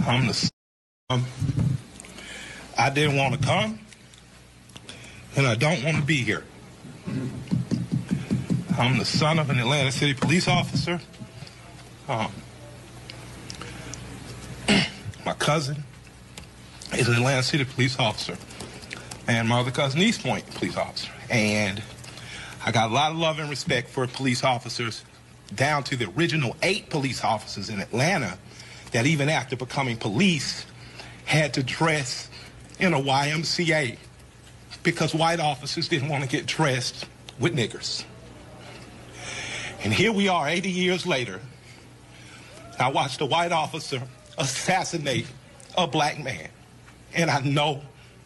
I didn't want to come, and I don't want to be here. I'm the son of an Atlanta City police officer. My cousin is an Atlanta City police officer, and my other cousin, East Point police officer. And I got a lot of love and respect for police officers, down to the original 8 police officers in Atlanta that even after becoming police had to dress in a YMCA because white officers didn't want to get dressed with niggers. And here we are 80 years later. I watched a white officer assassinate a black man, and I know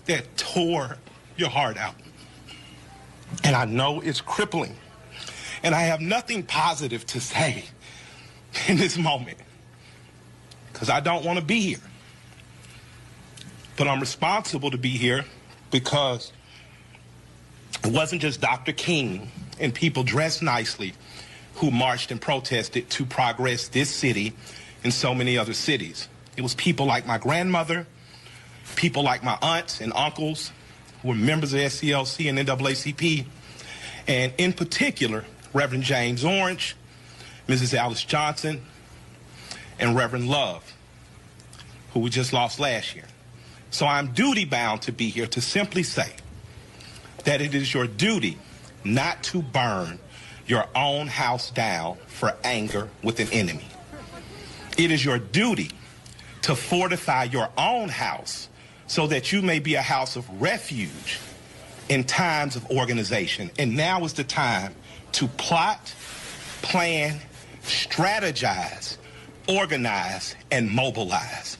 that tore your heart out. And I know it's crippling. And I have nothing positive to say in this moment because I don't want to be here. But I'm responsible to be here because it wasn't just Dr. King and people dressed nicely who marched and protested to progress this city and so many other cities. It was people like my grandmother, people like my aunts and uncles who were members of SCLC and NAACP, and in particular, Reverend James Orange, Mrs. Alice Johnson, and Reverend Love, who we just lost last year. So I'm duty-bound to be here to simply say that it is your duty not to burn your own house down for anger with an enemy. It is your duty to fortify your own house so that you may be a house of refuge in times of organization. And now is the time to plot, plan, strategize, organize, and mobilize.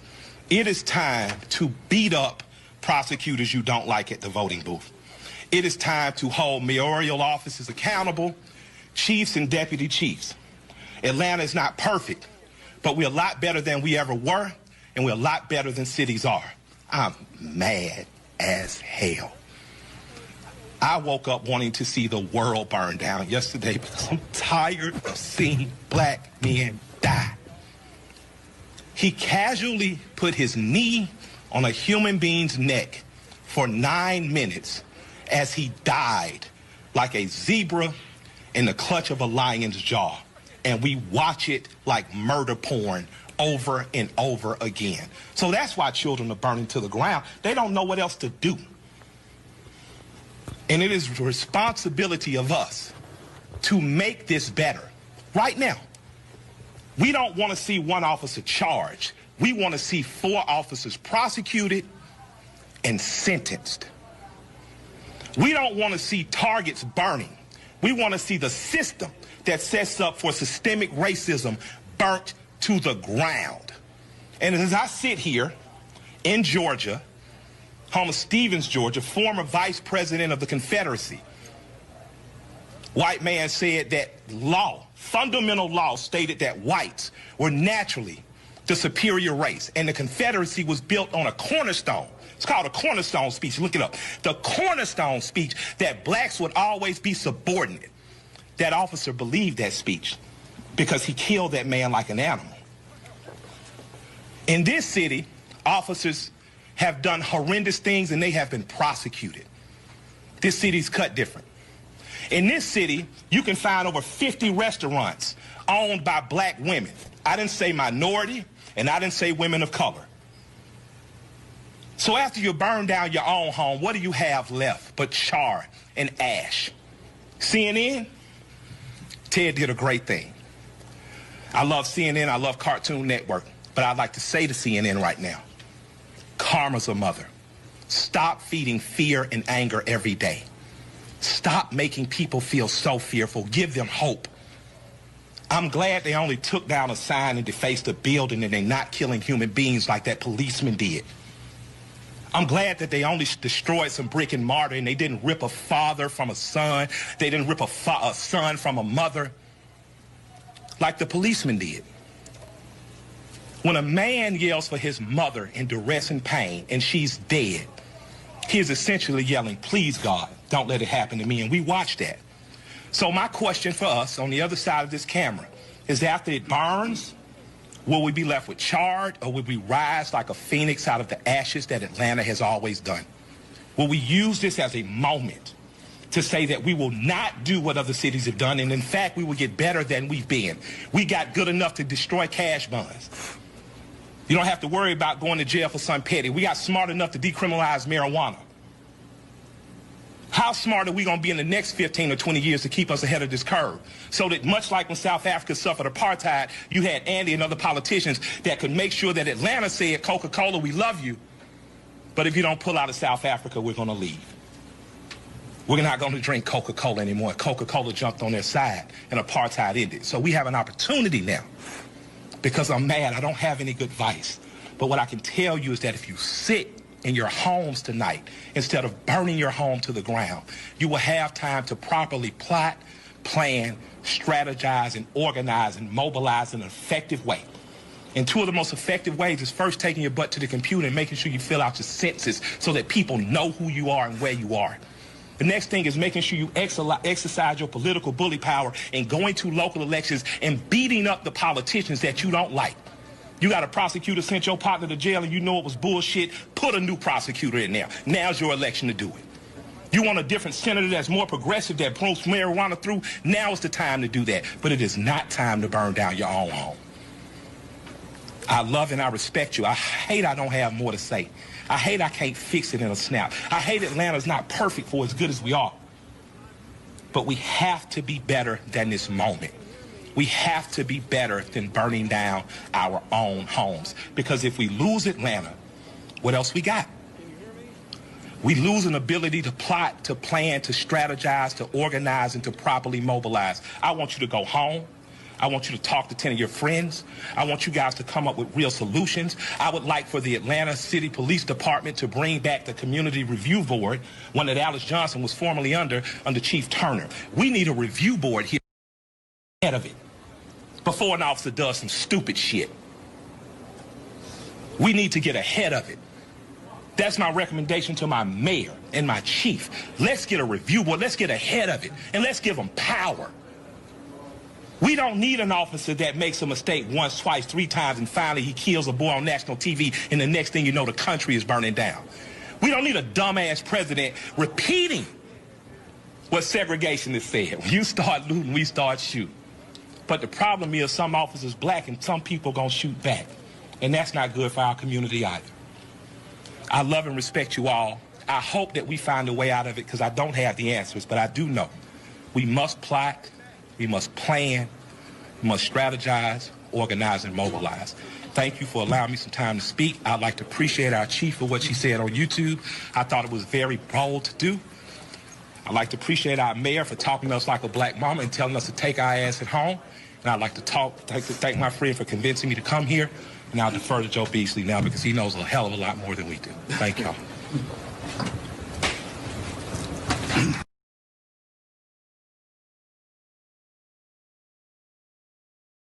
It is time to beat up prosecutors you don't like at the voting booth. It is time to hold mayoral offices accountable, chiefs and deputy chiefs. Atlanta is not perfect, but we're a lot better than we ever were, and we're a lot better than cities are. I'm mad as hell. I woke up wanting to see the world burn down yesterday because I'm tired of seeing black men die. He casually put his knee on a human being's neck for 9 minutes as he died like a zebra in the clutch of a lion's jaw. And we watch it like murder porn over and over again. So that's why children are burning to the ground. They don't know what else to do. And it is the responsibility of us to make this better right now. We don't want to see one officer charged. We want to see 4 officers prosecuted and sentenced. We don't want to see targets burning. We want to see the system that sets up for systemic racism burnt to the ground. And as I sit here in Georgia, home of Stevens, Georgia, former vice president of the Confederacy, white man said that law, fundamental law, stated that whites were naturally the superior race, and the Confederacy was built on a cornerstone. It's called a cornerstone speech. Look it up. The cornerstone speech that blacks would always be subordinate. That officer believed that speech because he killed that man like an animal. In this city, officers have done horrendous things and they have been prosecuted. This city's cut different. In this city, you can find over 50 restaurants owned by black women. I didn't say minority, and I didn't say women of color. So after you burn down your own home, what do you have left but char and ash? CNN? Ted did a great thing. I love CNN, I love Cartoon Network, but I'd like to say to CNN right now, karma's a mother. Stop feeding fear and anger every day. Stop making people feel so fearful. Give them hope. I'm glad they only took down a sign and defaced a building and they're not killing human beings like that policeman did. I'm glad that they only destroyed some brick and mortar and they didn't rip a father from a son. They didn't rip a son from a mother like the policeman did. When a man yells for his mother in duress and pain and she's dead, he is essentially yelling, please, God, don't let it happen to me. And we watch that. So my question for us on the other side of this camera is after it burns, Will we be left with charred, or will we rise like a phoenix out of the ashes that Atlanta has always done? Will we use this as a moment to say that we will not do what other cities have done, and in fact, we will get better than we've been? We got good enough to destroy cash bonds. You don't have to worry about going to jail for something petty. We got smart enough to decriminalize marijuana. How smart are we going to be in the next 15 or 20 years to keep us ahead of this curve? So that much like when South Africa suffered apartheid, you had Andy and other politicians that could make sure that Atlanta said, Coca-Cola, we love you, but if you don't pull out of South Africa, we're going to leave. We're not going to drink Coca-Cola anymore. Coca-Cola jumped on their side and apartheid ended. So we have an opportunity now. Because I'm mad, I don't have any good advice. But what I can tell you is that if you sit in your homes tonight, instead of burning your home to the ground, you will have time to properly plot, plan, strategize, and organize and mobilize in an effective way. And two of the most effective ways is first taking your butt to the computer and making sure you fill out your census so that people know who you are and where you are. The next thing is making sure you exercise your political bully power and going to local elections and beating up the politicians that you don't like. You got a prosecutor sent your partner to jail and you know it was bullshit, put a new prosecutor in there. Now's your election to do it. You want a different senator that's more progressive, that promotes marijuana through, now is the time to do that. But it is not time to burn down your own home. I love and I respect you. I hate I don't have more to say. I hate I can't fix it in a snap. I hate Atlanta's not perfect for as good as we are. But we have to be better than this moment. We have to be better than burning down our own homes. Because if we lose Atlanta, what else we got? We lose an ability to plot, to plan, to strategize, to organize, and to properly mobilize. I want you to go home. I want you to talk to 10 of your friends. I want you guys to come up with real solutions. I would like for the Atlanta City Police Department to bring back the Community Review Board, one that Alice Johnson was formerly under Chief Turner. We need a review board here ahead of it before an officer does some stupid shit. We need to get ahead of it. That's my recommendation to my mayor and my chief. Let's get a review board. Let's get ahead of it, and let's give them power. We don't need an officer that makes a mistake once, twice, 3 times, and finally he kills a boy on national TV, and the next thing you know, the country is burning down. We don't need a dumbass president repeating what segregationists said. When you start looting, we start shooting. But the problem is some officers black and some people gonna shoot back. And that's not good for our community either. I love and respect you all. I hope that we find a way out of it because I don't have the answers, but I do know we must plot, we must plan, we must strategize, organize, and mobilize. Thank you for allowing me some time to speak. I'd like to appreciate our chief for what she said on YouTube. I thought it was very bold to do. I'd like to appreciate our mayor for talking to us like a black mama and telling us to take our ass at home. And I'd like to thank my friend for convincing me to come here. And I'll defer to Joe Beasley now because he knows a hell of a lot more than we do. Thank y'all.